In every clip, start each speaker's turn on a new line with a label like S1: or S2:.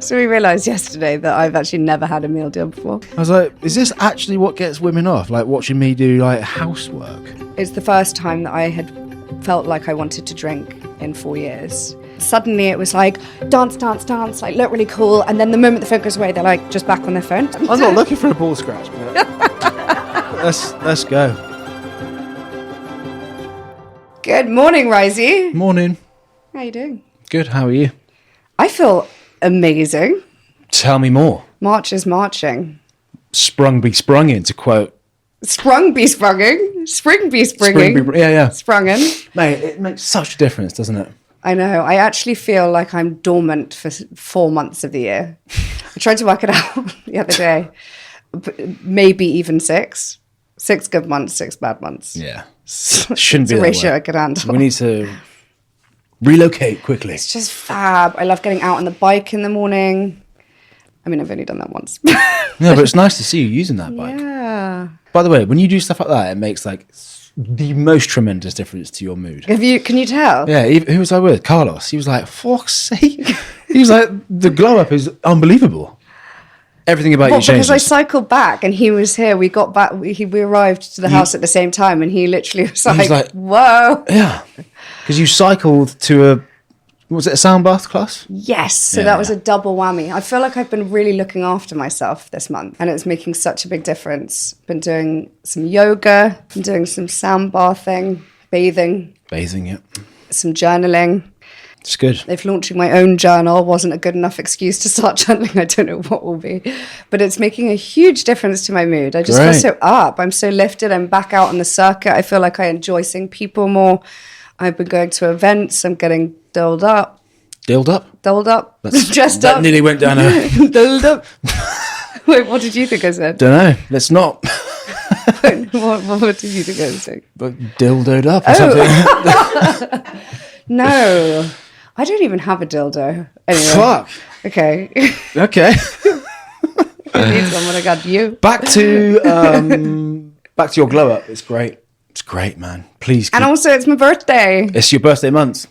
S1: So we realised yesterday that I've actually never had a meal deal before.
S2: I was like, is this actually what gets women off? Like watching me do like housework?
S1: It's the first time that I had felt like I wanted to drink in 4 years. Suddenly it was like, dance, like look really cool. And then the moment the phone goes away, they're like just back on their phone.
S2: I'm not looking for a ball scratch, but let's go.
S1: Good morning, Risey.
S2: Morning.
S1: How you doing?
S2: Good, how are you?
S1: I feel amazing.
S2: Tell me more.
S1: March is marching.
S2: Sprung be sprunging, to quote.
S1: Sprung be sprunging. Spring be springing.
S2: Yeah.
S1: Sprungen.
S2: Mate, it makes such a difference, doesn't it?
S1: I know. I actually feel like I'm dormant for 4 months of the year. I tried to work it out the other day. Maybe even 6. 6 good months, 6 bad months.
S2: Yeah. Shouldn't
S1: It's
S2: be
S1: a
S2: that
S1: ratio
S2: way.
S1: I could handle.
S2: We need to relocate quickly.
S1: It's just fab. I love getting out on the bike in the morning. I mean, I've only done that once.
S2: Yeah, but it's nice to see you using that bike.
S1: Yeah.
S2: By the way, when you do stuff like that, it makes like the most tremendous difference to your mood.
S1: Can you tell?
S2: Yeah, who was I with? Carlos. He was like, fuck's sake. He was like, the glow up is unbelievable. Everything about you changes.
S1: Because I cycled back and he was here. We got back. We arrived to the house at the same time, and he literally was like, "Whoa!"
S2: Yeah, because you cycled to was it a sound bath class?
S1: Yes. So that was a double whammy. I feel like I've been really looking after myself this month, and it's making such a big difference. Been doing some yoga, been doing some sound bathing, bathing,
S2: Yeah.
S1: some journaling.
S2: It's good.
S1: If launching my own journal wasn't a good enough excuse to start journaling, I don't know what will be. But it's making a huge difference to my mood. I just feel so up. I'm so lifted. I'm back out on the circuit. I feel like I enjoy seeing people more. I've been going to events. I'm getting doled up.
S2: Doled up?
S1: Doled up. Dressed
S2: that
S1: up.
S2: nearly went down a...
S1: Doled up. Wait, what did you think I said?
S2: Don't know. Let's not.
S1: What did you think I was saying?
S2: But dildoed up or something.
S1: No. I don't even have a dildo. Anyway.
S2: Fuck.
S1: Okay.
S2: Okay.
S1: I need someone. I got you.
S2: Back to your glow up. It's great. It's great, man. Please.
S1: And also, it's my birthday.
S2: It's your birthday month.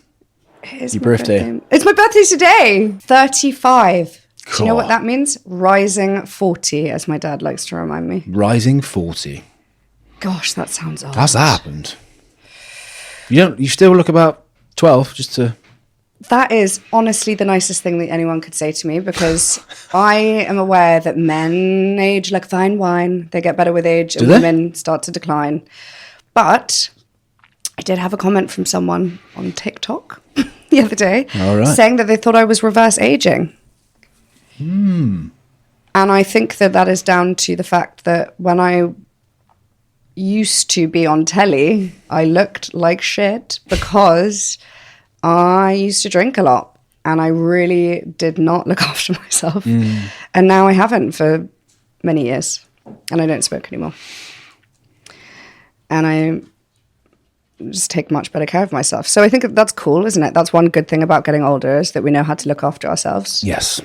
S1: It is
S2: your
S1: my
S2: birthday.
S1: It's my birthday today. 35.
S2: Cool.
S1: Do you know what that means? Rising 40, as my dad likes to remind me.
S2: Rising 40.
S1: Gosh, that sounds old.
S2: How's that happened? You still look about 12, just to...
S1: That is honestly the nicest thing that anyone could say to me, because I am aware that men age like fine wine. They get better with age, and women start to decline. But I did have a comment from someone on TikTok the other day saying that they thought I was reverse aging. And I think that is down to the fact that when I used to be on telly, I looked like shit because I used to drink a lot and I really did not look after myself. And now I haven't for many years, and I don't smoke anymore. And I just take much better care of myself. So I think that's cool, isn't it? That's one good thing about getting older, is that we know how to look after ourselves.
S2: Yes.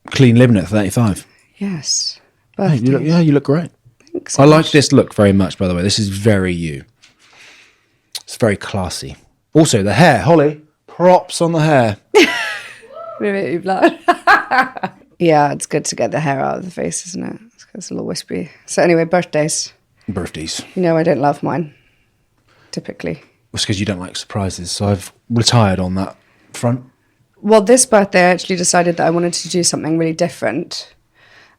S2: Clean living at 35.
S1: Yes.
S2: Hey, you look great.
S1: Thanks.
S2: I like this look very much, by the way. This is very you. It's very classy. Also, the hair, Holly, props on the hair.
S1: Yeah, it's good to get the hair out of the face, isn't it? It's a little wispy. So anyway, birthdays.
S2: Birthdays.
S1: You know I don't love mine, typically.
S2: It's because you don't like surprises, so I've retired on that front.
S1: Well, this birthday I actually decided that I wanted to do something really different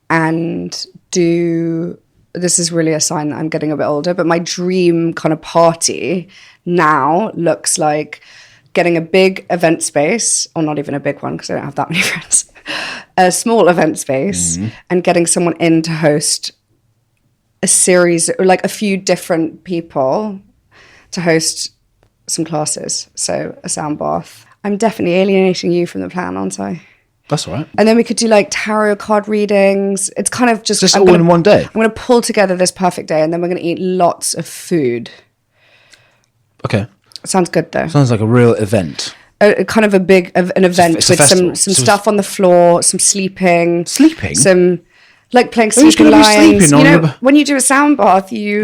S1: and this is really a sign that I'm getting a bit older, but my dream kind of party now looks like getting a big event space, or not even a big one because I don't have that many friends, a small event space, and getting someone in to host a series, or like a few different people to host some classes. So a sound bath. I'm definitely alienating you from the plan, aren't I?
S2: That's all right.
S1: And then we could do like tarot card readings. It's kind of just
S2: all in one day.
S1: I'm going to pull together this perfect day, and then we're going to eat lots of food.
S2: Okay.
S1: Sounds good though.
S2: Sounds like a real event.
S1: Kind of an event
S2: it's a
S1: with
S2: festival.
S1: some stuff on the floor, some sleeping.
S2: Sleeping?
S1: Some like playing
S2: Who's
S1: sleeping
S2: gonna be
S1: lions.
S2: sleeping
S1: You
S2: on
S1: know, when you do a sound bath, you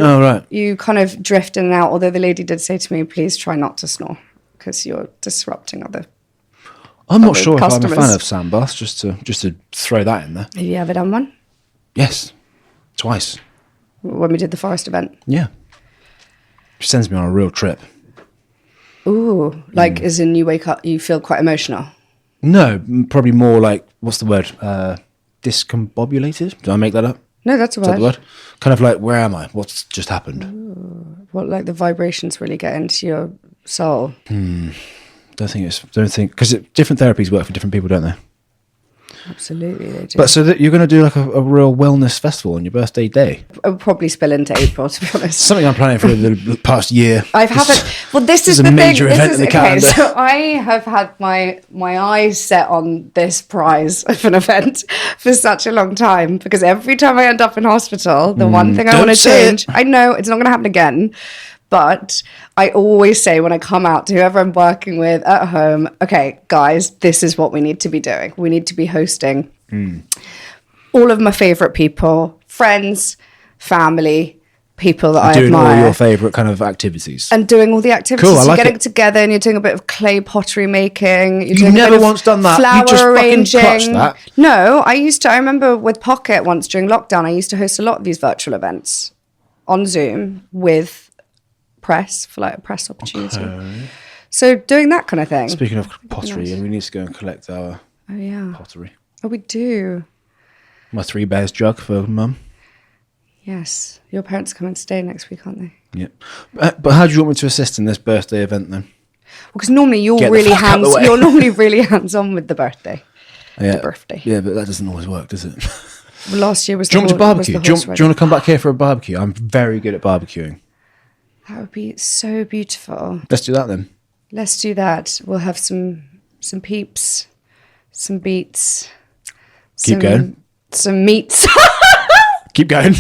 S1: kind of drift in and out. Although the lady did say to me, please try not to snore because you're disrupting other.
S2: I'm not sure
S1: customers.
S2: if I'm a fan of sandbaths, just to throw that in there.
S1: Have you ever done one?
S2: Yes, twice.
S1: When we did the forest event?
S2: Yeah. She sends me on a real trip.
S1: Ooh, like as in you wake up, you feel quite emotional?
S2: No, probably more like, what's the word? Discombobulated? Did I make that up?
S1: No, that's a
S2: Is that the
S1: word.
S2: word? Kind of like, where am I? What's just happened?
S1: Ooh, what, like the vibrations really get into your soul?
S2: Don't think, because different therapies work for different people, don't they?
S1: Absolutely, they do.
S2: But so that you're going to do like a real wellness festival on your birthday day?
S1: It would probably spill into April, to be honest.
S2: Something I'm planning for the past year.
S1: This is
S2: a
S1: the
S2: major
S1: thing.
S2: event in the calendar.
S1: So I have had my eyes set on this prize of an event for such a long time, because every time I end up in hospital, the one thing I want to change, I know it's not going to happen again, but I always say when I come out to whoever I'm working with at home, okay, guys, this is what we need to be doing. We need to be hosting all of my favorite people, friends, family, people that I
S2: doing
S1: admire.
S2: all your favourite kind of activities.
S1: And doing all the activities.
S2: Cool, I
S1: You're
S2: like
S1: getting
S2: it.
S1: together and you're doing a bit of clay pottery making.
S2: You've never once done that.
S1: Flower
S2: You just fucking
S1: arranging.
S2: clutched that.
S1: No, I remember with Pocket once during lockdown, I used to host a lot of these virtual events on Zoom with press for like a press opportunity. Okay. So doing that kind of thing.
S2: Speaking of pottery, we need to go and collect our pottery.
S1: Oh, we do.
S2: My 3 Bears jug for Mum.
S1: Yes. Your parents come and stay next week, aren't they?
S2: Yeah. But how do you want me to assist in this birthday event then?
S1: Well, because normally you're normally really hands-on with the birthday.
S2: Yeah.
S1: The birthday.
S2: Yeah, but that doesn't always work, does it?
S1: Well, last year was
S2: do you want to barbecue? Do you want to come back here for a barbecue? I'm very good at barbecuing.
S1: That would be so beautiful.
S2: Let's do that then.
S1: Let's do that. We'll have some peeps, some beets.
S2: Keep going.
S1: Some meats.
S2: Keep going.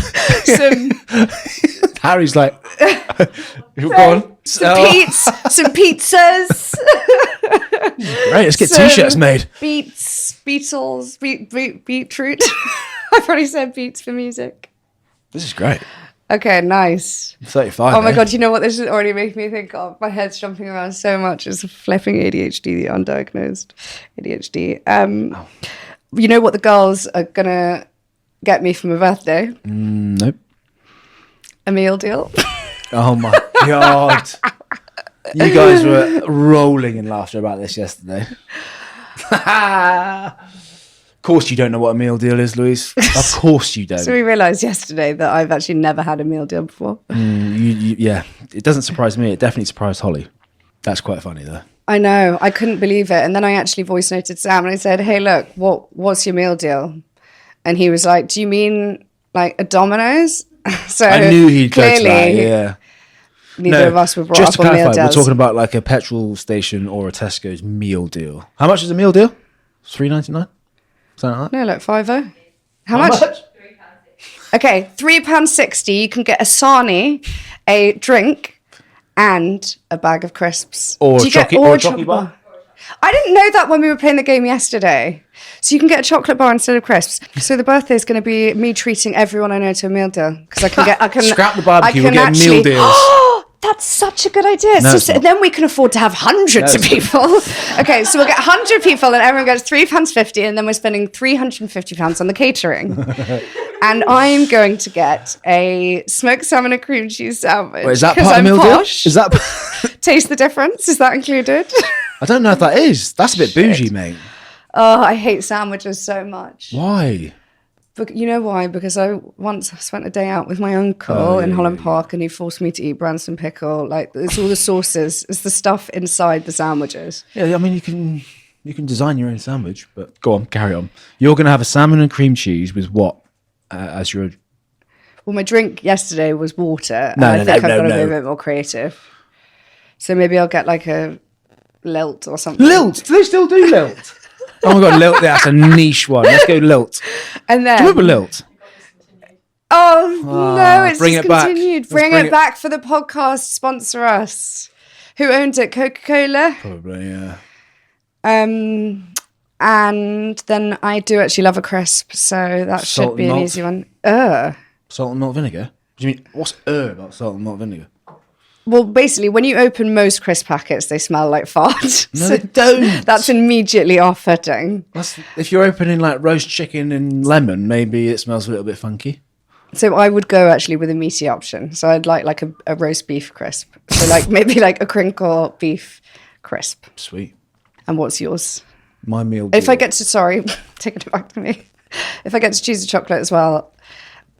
S2: Harry's like, go on.
S1: Some pizzas.
S2: Right, let's get t-shirts made.
S1: Beetles, beetroot. I've already said beats for music.
S2: This is great.
S1: Okay, nice.
S2: 35.
S1: Oh my God, you know what this is already making me think of? My head's jumping around so much. It's flipping ADHD, the undiagnosed ADHD. You know what the girls are going to get me for my birthday?
S2: Nope.
S1: A meal deal.
S2: Oh my God. You guys were rolling in laughter about this yesterday. Of course you don't know what a meal deal is, Louise. Of course you don't.
S1: So we realised yesterday that I've actually never had a meal deal before.
S2: Yeah, it doesn't surprise me. It definitely surprised Holly. That's quite funny, though.
S1: I know. I couldn't believe it. And then I actually voice noted Sam and I said, hey, look, what's your meal deal? And he was like, do you mean like a Domino's? So
S2: I knew he'd
S1: clearly,
S2: go to that, yeah.
S1: Neither of us were brought
S2: just
S1: up
S2: to
S1: on meal
S2: clarify,
S1: deals.
S2: we're talking about like a petrol station or a Tesco's meal deal. How much is a meal deal? $3.99? Something like that?
S1: No, like £5. How much? Okay, £3.60. You can get a sarnie, a drink, and a bag of crisps.
S2: Or a chocolate bar.
S1: I didn't know that when we were playing the game yesterday. So you can get a chocolate bar instead of crisps. So the birthday is going to be me treating everyone I know to a meal deal because I can
S2: scrap the barbecue. We'll get meal deals.
S1: That's such a good idea.
S2: No,
S1: so then we can afford to have hundreds of people. Okay, so we'll get 100 people and everyone gets £3.50 and then we're spending £350 on the catering. And I'm going to get a smoked salmon and cream cheese sandwich.
S2: Wait, is that part of the meal deal? Is that
S1: Taste the difference? Is that included?
S2: I don't know if that is. That's a bit bougie, mate.
S1: Oh, I hate sandwiches so much.
S2: Why?
S1: But you know why? Because I once spent a day out with my uncle in Holland Park and he forced me to eat Branston pickle. Like, it's all the sauces. It's the stuff inside the sandwiches.
S2: Yeah, I mean, you can design your own sandwich, but go on, carry on. You're going to have a salmon and cream cheese with what as your...
S1: Well, my drink yesterday was water. I think I've got to be a bit more creative. So maybe I'll get like a lilt or something.
S2: Lilt? Do they still do lilt? Oh my God, lilt. That's a niche one. Let's go lilt.
S1: And then...
S2: Do you remember lilt?
S1: Oh, no, it's
S2: bring it back.
S1: discontinued. Bring it back for the podcast. Sponsor us. Who owns it? Coca-Cola?
S2: Probably, yeah.
S1: And then I do actually love a crisp, so that should be an easy one.
S2: Salt and malt vinegar? Do you mean, what's about salt and malt vinegar?
S1: Well, basically, when you open most crisp packets, they smell like fart.
S2: No, they don't.
S1: That's immediately off-putting.
S2: If you're opening like roast chicken and lemon, maybe it smells a little bit funky.
S1: So I would go actually with a meaty option. So I'd like a roast beef crisp. So like maybe like a crinkle beef crisp.
S2: Sweet.
S1: And what's yours?
S2: My meal.
S1: If I get to, sorry, taking it back to me. If I get to choose a chocolate as well,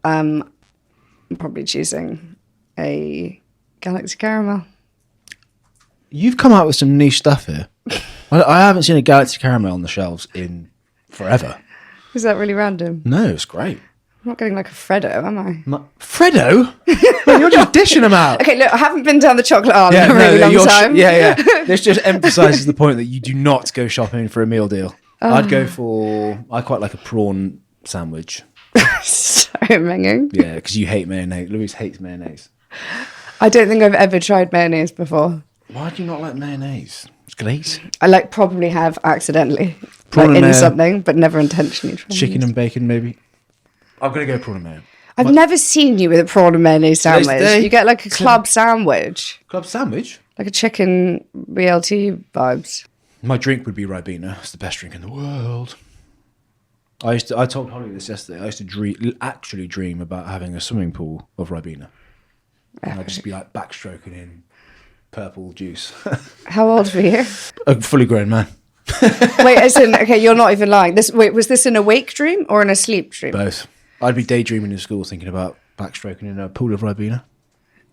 S1: I'm probably choosing a Galaxy Caramel.
S2: You've come out with some niche stuff here. I haven't seen a Galaxy Caramel on the shelves in forever.
S1: Is that really random?
S2: No, it's great.
S1: I'm not getting like a Freddo, am I?
S2: Freddo? Man, you're just dishing them out.
S1: Okay, look, I haven't been down the chocolate aisle in a really long time.
S2: Yeah. This just emphasises the point that you do not go shopping for a meal deal. I quite like a prawn sandwich.
S1: So minging.
S2: Yeah, because you hate mayonnaise. Louise hates mayonnaise.
S1: I don't think I've ever tried mayonnaise before.
S2: Why do you not like mayonnaise? It's glaze.
S1: I probably have accidentally
S2: Prawn
S1: in something, but never intentionally tried.
S2: Chicken and bacon, maybe. I'm going to go prawn and mayo.
S1: I've never seen you with a prawn and mayonnaise sandwich. You get like a club sandwich.
S2: Club sandwich?
S1: Like a chicken BLT vibes.
S2: My drink would be Ribena. It's the best drink in the world. I told Holly this yesterday. I used to actually dream about having a swimming pool of Ribena. And I'd just be like backstroking in purple juice.
S1: How old were you?
S2: A fully grown man.
S1: Wait, as in, okay, you're not even lying. Was this an awake dream or in a sleep dream?
S2: Both. I'd be daydreaming in school thinking about backstroking in a pool of Ribena.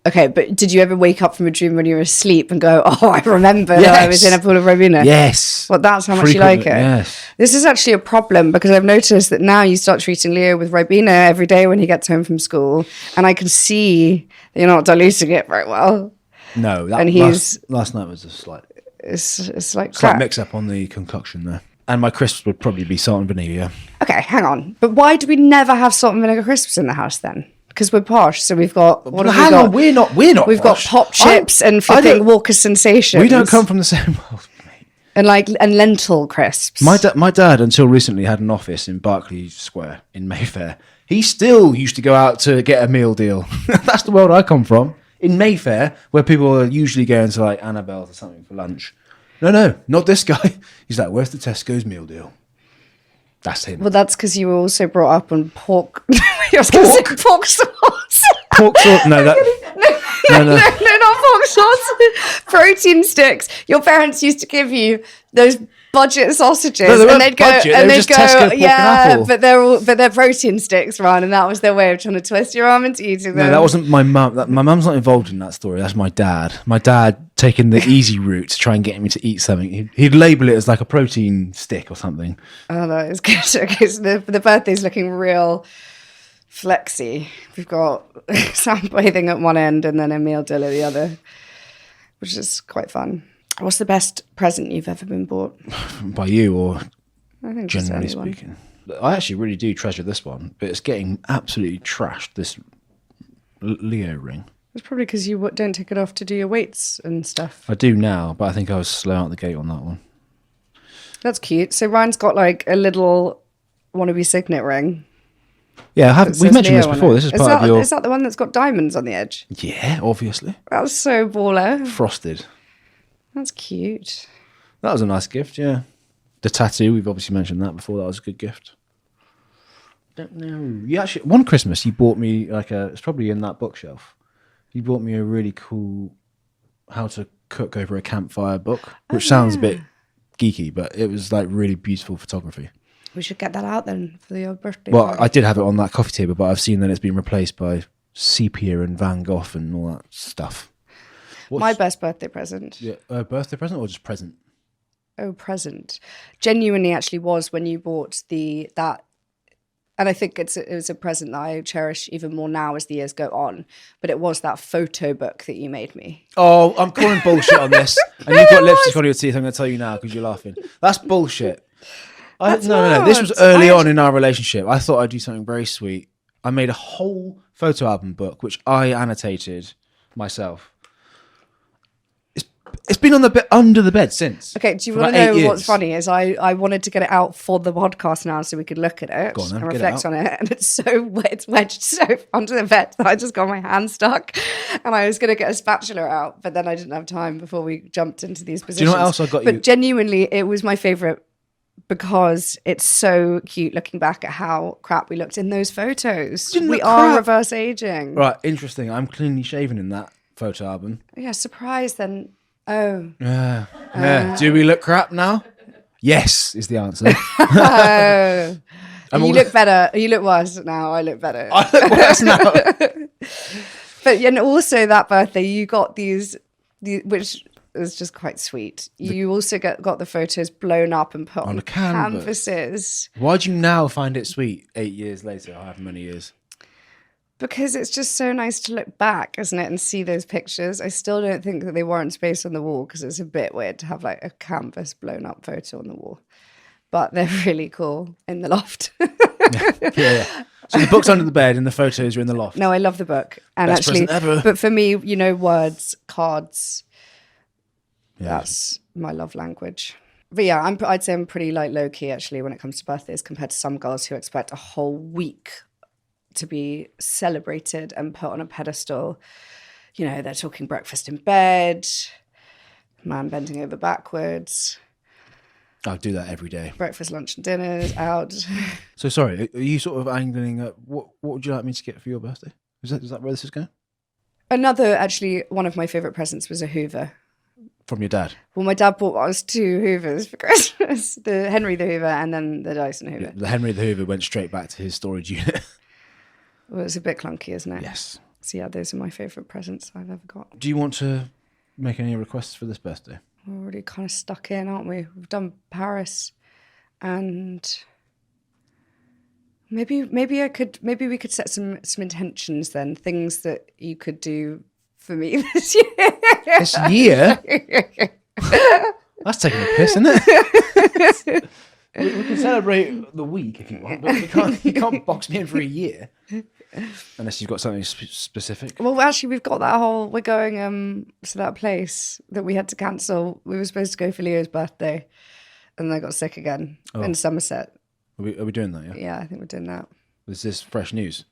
S1: Okay, but did you ever wake up from a dream when you were asleep and go, oh, I remember that I was in a pool of Ribena?
S2: Yes.
S1: Well, that's how much you like it.
S2: Yes.
S1: This is actually a problem because I've noticed that now you start treating Leo with Ribena every day when he gets home from school. And I can see that you're not diluting it very well.
S2: No, last night was a slight...
S1: It's like
S2: slight mix-up on the concoction there. And my crisps would probably be salt and vanilla.
S1: Okay, hang on. But why do we never have salt and vinegar crisps in the house then? Because we're posh, so we've got...
S2: Hang on, we're not
S1: We've
S2: posh.
S1: got pop chips and flipping Walker Sensations.
S2: We don't come from the same world, mate.
S1: And lentil crisps.
S2: My dad, until recently, had an office in Berkeley Square in Mayfair. He still used to go out to get a meal deal. That's the world I come from. In Mayfair, where people are usually going to like Annabelle's or something for lunch. No, not this guy. He's like, where's the Tesco's meal deal? That's him.
S1: Well, that's because you were also brought up on pork. Pork sauce.
S2: Pork sauce? No,
S1: no, not pork sauce. Protein sticks. Your parents used to give you those budget sausages,
S2: and they'd go,
S1: yeah, but they're protein sticks, Ron, and that was their way of trying to twist your arm into eating them.
S2: No, that wasn't my mum. My mum's not involved in that story. That's my dad. My dad taking the easy route to try and get me to eat something. He'd label it as like a protein stick or something.
S1: Oh, that is good. Okay, so the birthday's looking real flexy. We've got sunbathing at one end and then a meal deal at the other, which is quite fun. What's the best present you've ever been bought?
S2: By you, or
S1: I think
S2: generally speaking? I actually really do treasure this one, but it's getting absolutely trashed, this Leo ring.
S1: It's probably because you don't take it off to do your weights and stuff.
S2: I do now, but I think I was slow out the gate on that one.
S1: That's cute. So Ryan's got like a little wannabe signet ring.
S2: Yeah, we mentioned this before. This is part of your...
S1: Is that the one that's got diamonds on the edge?
S2: Yeah, obviously.
S1: That's so baller.
S2: Frosted.
S1: That's cute.
S2: That was a nice gift, yeah. The tattoo, we've obviously mentioned that before. That was a good gift. Don't know. You actually, one Christmas, you bought me it's probably in that bookshelf. You bought me a really cool how to cook over a campfire book, which sounds a bit geeky, but it was like really beautiful photography.
S1: We should get that out then for your birthday.
S2: Well,
S1: party.
S2: I did have it on that coffee table, but I've seen that it's been replaced by sepia and Van Gogh and all that stuff.
S1: My best birthday present.
S2: Yeah, birthday present or just present?
S1: Oh, present. Genuinely, actually, was when you bought that, and I think it was a present that I cherish even more now as the years go on. But it was that photo book that you made me.
S2: Oh, I'm calling bullshit on this, and you've got lipstick on your teeth. I'm going to tell you now because you're laughing. That's bullshit. No. This was early on in our relationship. I thought I'd do something very sweet. I made a whole photo album book, which I annotated myself. It's been on the bed under the bed since.
S1: Okay, do you
S2: for
S1: want
S2: about
S1: to
S2: 8
S1: know
S2: years.
S1: what's funny is I wanted to get it out for the podcast now so we could look at it
S2: Go on then,
S1: and
S2: get it
S1: reflect
S2: out.
S1: on it. And it's wedged so under the bed that I just got my hand stuck. And I was going to get a spatula out, but then I didn't have time before we jumped into these positions.
S2: Do you know what else I got
S1: but
S2: you?
S1: genuinely, it was my favourite because it's so cute looking back at how crap we looked in those photos.
S2: Didn't
S1: We
S2: look
S1: are
S2: crap.
S1: reverse aging.
S2: Right, interesting. I'm cleanly shaven in that photo album.
S1: Yeah, surprise then. Oh.
S2: Yeah. Do we look crap now? Yes, is the answer.
S1: Oh.
S2: I'm
S1: You
S2: all-
S1: look better. You look worse now. I look better.
S2: I look worse now.
S1: But and also that birthday, you got these which is just quite sweet. You also got the photos blown up and put on
S2: a canvas.
S1: canvases
S2: Why do you now find it sweet 8 years later, however many years?
S1: because it's just so nice to look back, isn't it, and see those pictures. I still don't think that they warrant space on the wall because it's a bit weird to have like a canvas blown up photo on the wall. But they're really cool in the loft.
S2: Yeah. So the book's under the bed and the photos are in the loft.
S1: No, I love the book. And
S2: Best
S1: actually,
S2: present ever.
S1: but for me, words, cards,
S2: Yeah.
S1: that's my love language. But yeah, I'd say I'm pretty like low key actually when it comes to birthdays compared to some girls who expect a whole week to be celebrated and put on a pedestal. They're talking breakfast in bed, man bending over backwards,
S2: I do that every day.
S1: breakfast, lunch and dinners out.
S2: So sorry, are you sort of angling at what would you like me to get for your birthday? Is that where this is going?
S1: Actually, one of my favourite presents was a Hoover.
S2: From your dad?
S1: Well, my dad bought us 2 Hoovers for Christmas, the Henry the Hoover and then the Dyson Hoover.
S2: The Henry the Hoover went straight back to his storage unit.
S1: Well, it's a bit clunky, isn't it?
S2: Yes.
S1: So yeah, those are my favourite presents I've ever got.
S2: Do you want to make any requests for this birthday?
S1: We're already kind of stuck in, aren't we? We've done Paris, and maybe we could set some intentions then, things that you could do for me this year.
S2: This year? That's taking a piss, isn't it? we can celebrate the week if you want, but you can't box me in for a year. Unless you've got something specific.
S1: Well, actually, we've got that whole. We're going to that place that we had to cancel. We were supposed to go for Leo's birthday, and then I got sick again in Somerset.
S2: Are we doing that, yeah?
S1: Yeah, I think we're doing that.
S2: Is this fresh news?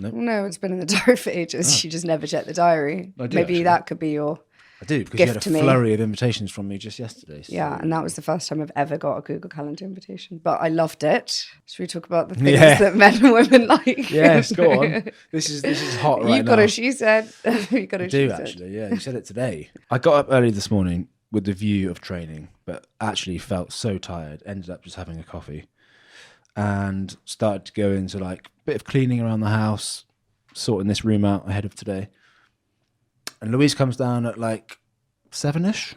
S1: Well, no, it's been in the diary for ages. You just never check the diary.
S2: I do,
S1: Maybe
S2: actually.
S1: that could be your.
S2: I do, because
S1: Gift
S2: you had
S1: to
S2: a
S1: me.
S2: flurry of invitations from me just yesterday. So.
S1: Yeah, and that was the first time I've ever got a Google Calendar invitation. But I loved it. Should we talk about the things
S2: Yeah.
S1: that men and women like?
S2: Yes, go on. This is hot right
S1: You got
S2: now.
S1: a she said. You got a
S2: I
S1: she
S2: do
S1: said.
S2: actually, yeah. You said it today. I got up early this morning with the view of training, but actually felt so tired. Ended up just having a coffee, and started to go into like a bit of cleaning around the house, sorting this room out ahead of today. And Louise comes down at like 7ish,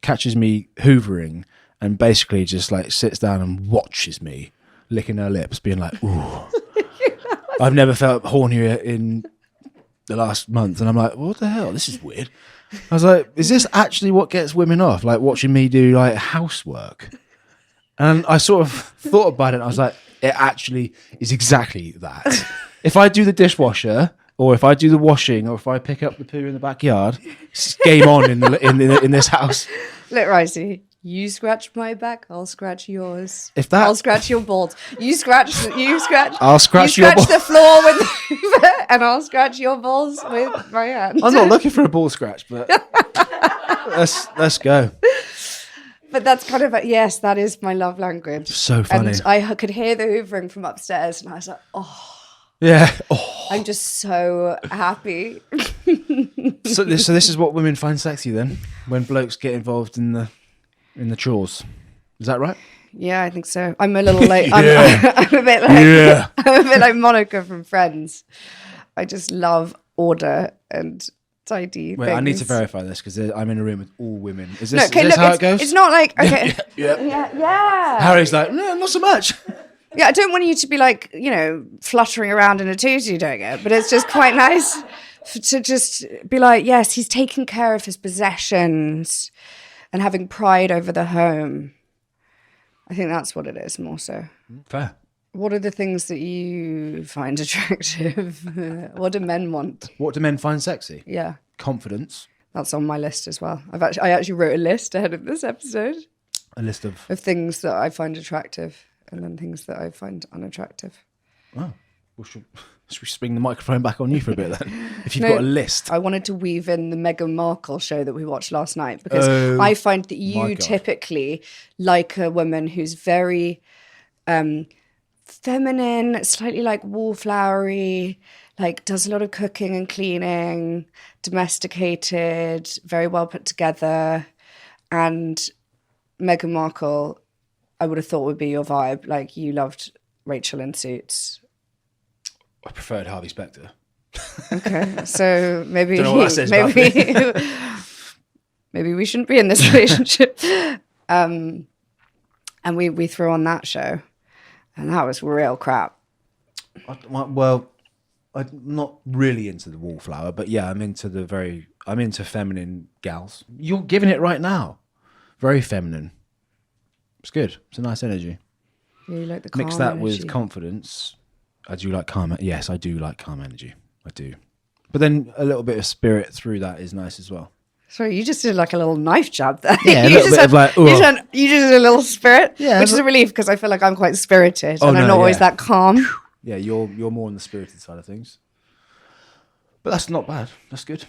S2: catches me hoovering, and basically just like sits down and watches me licking her lips, being like, "Ooh." I've never felt hornier in the last month, and I'm like, what the hell? This is weird. I was like, is this actually what gets women off? Like watching me do like housework? And I sort of thought about it, and I was like, it actually is exactly that. If I do the dishwasher, or if I do the washing, or if I pick up the poo in the backyard, it's game on in this house.
S1: Look, Ricey, you scratch my back, I'll scratch yours.
S2: I'll
S1: scratch your balls. You scratch.
S2: I'll scratch
S1: you
S2: your
S1: scratch
S2: balls.
S1: the floor with, and I'll scratch your balls with my hand.
S2: I'm not looking for a ball scratch, but let's go.
S1: But that's kind of yes, that is my love language.
S2: So funny.
S1: And I could hear the hoovering from upstairs, and I was like, oh,
S2: Yeah. Oh.
S1: I'm just so happy.
S2: So this is what women find sexy then, when blokes get involved in the chores. Is that right?
S1: Yeah, I think so. I'm a little like
S2: Yeah.
S1: I'm a bit like
S2: Yeah.
S1: I'm a bit like Monica from Friends. I just love order and tidy.
S2: Wait, I need to
S1: things.
S2: verify this because I'm in a room with all women. Is
S1: No,
S2: this,
S1: okay,
S2: is this
S1: look,
S2: how it goes?
S1: it's not like okay.
S2: Yeah.
S1: Yeah.
S2: Harry's like, no, not so much.
S1: Yeah, I don't want you to be like, fluttering around in a tutu doing it, but it's just quite nice to just be like, yes, he's taking care of his possessions and having pride over the home. I think that's what it is more so.
S2: Fair.
S1: What are the things that you find attractive? What do men want?
S2: What do men find sexy?
S1: Yeah.
S2: Confidence.
S1: That's on my list as well. I actually wrote a list ahead of this episode.
S2: A list of
S1: things that I find attractive and then things that I find unattractive.
S2: Oh, well, should we swing the microphone back on you for a bit then? If you've got a list.
S1: I wanted to weave in the Meghan Markle show that we watched last night because I find that you typically like a woman who's very feminine, slightly like wallflowery, like does a lot of cooking and cleaning, domesticated, very well put together. And Meghan Markle, I would have thought would be your vibe. Like you loved Rachel in Suits.
S2: I preferred Harvey Specter.
S1: Okay, so maybe
S2: don't know what that says about me.
S1: maybe we shouldn't be in this relationship. And we threw on that show, and that was real crap.
S2: Well, I'm not really into the wallflower, but yeah, I'm into feminine gals. You're giving it right now. Very feminine. It's good. It's a nice energy.
S1: Yeah, you like the calm
S2: Mix that
S1: energy.
S2: with confidence. I do like calm. Yes, I do like calm energy. I do. But then a little bit of spirit through that is nice as well.
S1: Sorry, you just did like a little knife jab there.
S2: Yeah, a
S1: you
S2: little bit of like,
S1: you just did a little spirit,
S2: yeah,
S1: which is a relief because I feel like I'm quite spirited and I'm
S2: no,
S1: not always that calm.
S2: Yeah, you're more on the spirited side of things. But that's not bad. That's good.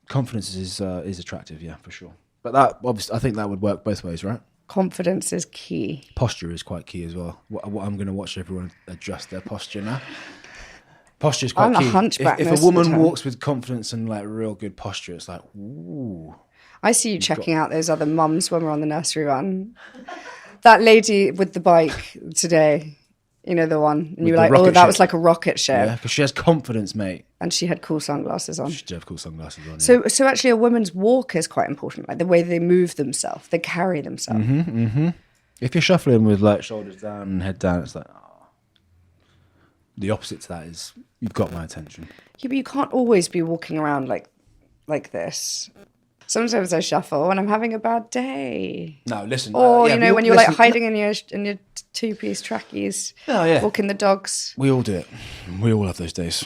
S2: Confidence is attractive, yeah, for sure. But that obviously, I think that would work both ways, right?
S1: Confidence is key.
S2: Posture is quite key as well. What I'm going to watch everyone adjust their posture now. Posture is quite key.
S1: I'm a hunchback.
S2: If a woman walks with confidence and like real good posture, it's like, ooh.
S1: I see you checking out those other mums when we're on the nursery run. That lady with the bike today, you know the one, and you were like, oh, that was like a rocket ship.
S2: Yeah, because she has confidence, mate.
S1: And she had cool sunglasses on.
S2: She did have cool sunglasses on.
S1: So actually, a woman's walk is quite important, like the way they move themselves, they carry themselves.
S2: Mm-hmm, mm-hmm. If you're shuffling with like shoulders down and head down, it's like, oh. The opposite to that is you've got my attention.
S1: Yeah, but you can't always be walking around like this. Sometimes I shuffle when I'm having a bad day.
S2: No, listen.
S1: Or when you're like hiding in your two-piece trackies, walking the dogs.
S2: We all do it. We all have those days.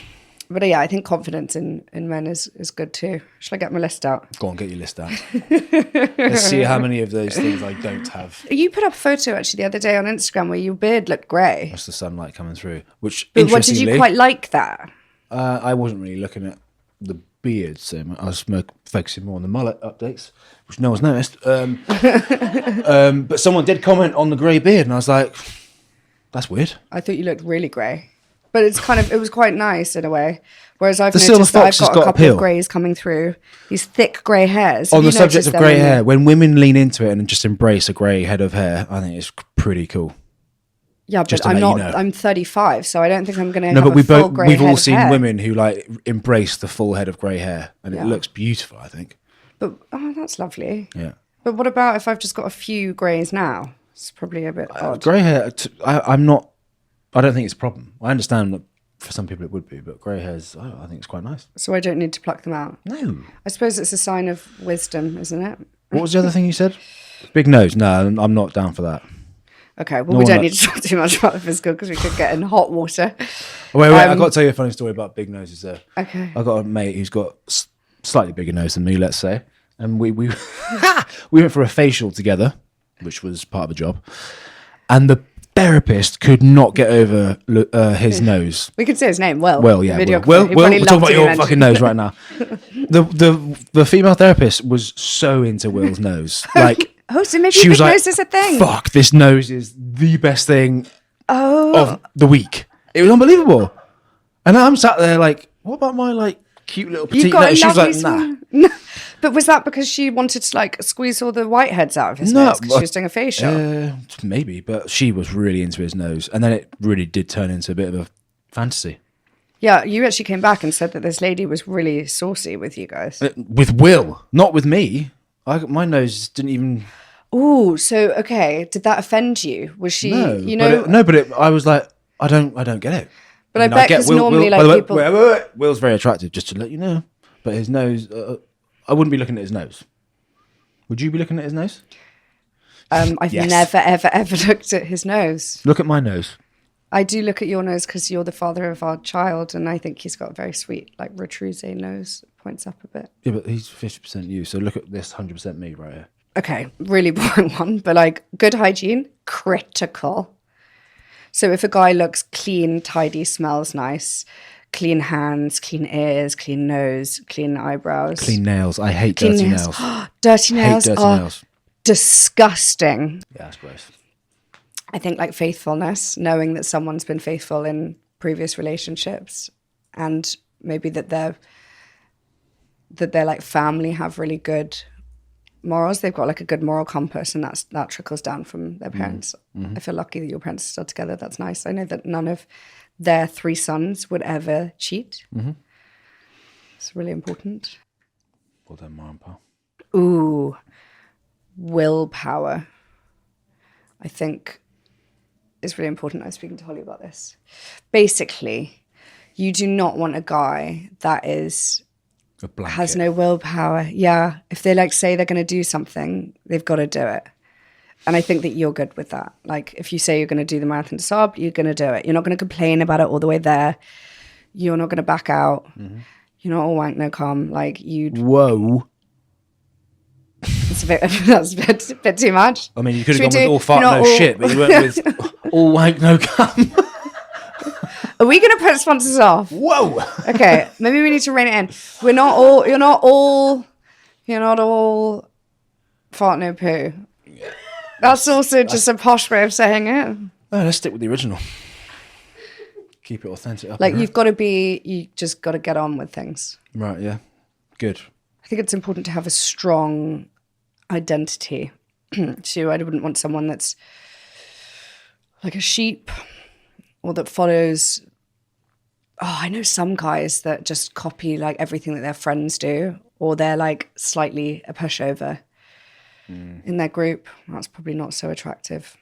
S1: But yeah, I think confidence in men is good too. Shall I get my list out?
S2: Go on, get your list out. Let's see how many of those things I don't have.
S1: You put up a photo actually the other day on Instagram where your beard looked grey.
S2: That's the sunlight coming through. But
S1: what, did you quite like that?
S2: I wasn't really looking at the beard so much. I was focusing more on the mullet updates, which no one's noticed. But someone did comment on the grey beard, and I was like, "That's weird."
S1: I thought you looked really grey, but it was quite nice in a way. Whereas I've
S2: the
S1: noticed that I've
S2: silver fox
S1: got
S2: has
S1: a
S2: got
S1: couple
S2: appeal.
S1: of greys coming through. These thick grey hairs.
S2: On the subject of grey hair, when women lean into it and just embrace a grey head of hair, I think it's pretty cool.
S1: Yeah, but I'm not. I'm 35, so I don't think I'm going to.
S2: No, but we've all seen
S1: hair.
S2: women who like embrace the full head of grey hair, and it looks beautiful. I think.
S1: But that's lovely.
S2: Yeah.
S1: But what about if I've just got a few greys now? It's probably a bit odd.
S2: Grey hair. I'm not. I don't think it's a problem. I understand that for some people it would be, but grey hairs, I think it's quite nice.
S1: So I don't need to pluck them out.
S2: No.
S1: I suppose it's a sign of wisdom, isn't it?
S2: What was the other thing you said? Big nose. No, I'm not down for that.
S1: Okay, well, we don't need to talk too much about the physical because we could get in hot water.
S2: Wait, I've got to tell you a funny story about big noses there.
S1: Okay.
S2: I've got a mate who's got slightly bigger nose than me, let's say. And we we went for a facial together, which was part of the job. And the therapist could not get over his nose.
S1: We could say his name, Will.
S2: Well, yeah. Will, we're talking about your fucking nose right now. The female therapist was so into Will's nose. Like,
S1: oh, so maybe
S2: she was
S1: big
S2: like,
S1: nose is a thing.
S2: Fuck, this nose is the best thing
S1: of
S2: the week. It was unbelievable. And I'm sat there like, what about my like cute little petite nose? She was like, nah.
S1: But was that because she wanted to like squeeze all the whiteheads out of his nose because she was doing a facial?
S2: Maybe, but she was really into his nose. And then it really did turn into a bit of a fantasy.
S1: Yeah, you actually came back and said that this lady was really saucy with you guys.
S2: With Will, not with me. My nose didn't even...
S1: Oh, so, okay. Did that offend you? Was she,
S2: No, but I was like, I don't get it.
S1: But I bet because normally
S2: Will,
S1: like people...
S2: Wait. Will's very attractive, just to let you know. But his nose, I wouldn't be looking at his nose. Would you be looking at his nose?
S1: I've never, ever, ever looked at his nose.
S2: Look at my nose.
S1: I do look at your nose because you're the father of our child, and I think he's got a very sweet, like, retrousse nose. Points up a bit.
S2: Yeah, but he's 50% you, so look at this 100% me right here.
S1: Okay, really boring one, but, like, good hygiene, critical. So if a guy looks clean, tidy, smells nice, clean hands, clean ears, clean nose, clean eyebrows.
S2: Clean nails. I hate dirty nails.
S1: Dirty nails
S2: hate dirty
S1: are
S2: nails.
S1: disgusting.
S2: Yeah, that's gross.
S1: I think, like, faithfulness, knowing that someone's been faithful in previous relationships, and maybe that their like family have really good morals. They've got like a good moral compass, and that trickles down from their parents. I feel lucky that your parents are still together. That's nice. I know that none of their 3 sons would ever cheat. It's really important.
S2: Well done, Mom and Pa.
S1: Ooh, willpower. I think is really important. I was speaking to Holly about this. Basically, you do not want a guy that has no willpower. Yeah. If they like say they're going to do something, they've got to do it. And I think that you're good with that. Like, if you say you're going to do the marathon to Saab, you're going to do it. You're not going to complain about it all the way there. You're not going to back out. You're not all wank, no calm. Like,
S2: Whoa.
S1: That's a bit too much.
S2: I mean, you could have gone with all fart, no shit, but you went with all wank, no cum.
S1: Are we going to put sponsors off?
S2: Whoa.
S1: Okay, maybe we need to rein it in. You're not all fart, no poo. That's also just a posh way of saying it.
S2: No, let's stick with the original. Keep it authentic.
S1: Like, you just got to get on with things.
S2: Right, yeah. Good.
S1: I think it's important to have a strong identity. So I wouldn't want someone that's like a sheep or that follows. Oh, I know some guys that just copy like everything that their friends do, or they're like slightly a pushover in their group. That's probably not so attractive.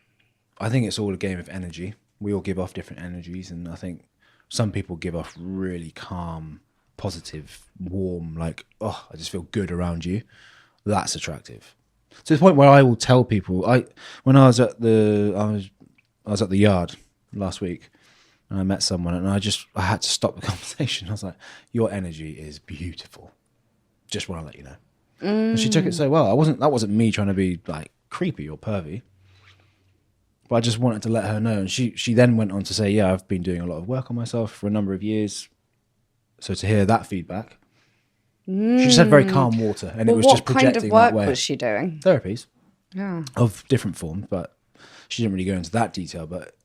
S2: I think it's all a game of energy. We all give off different energies, and I think some people give off really calm, positive, warm, like, oh, I just feel good around you. That's attractive. To the point where I will tell people, when I was at the yard last week, and I met someone, and I had to stop the conversation. I was like, your energy is beautiful. Just want to let you know. And she took it so well. That wasn't me trying to be like creepy or pervy. But I just wanted to let her know. And she then went on to say, yeah, I've been doing a lot of work on myself for a number of years. So to hear that feedback, she just had very calm water, and it was just projecting that way.
S1: What kind of work was she doing?
S2: Therapies.
S1: Yeah.
S2: Of different forms, but she didn't really go into that detail. But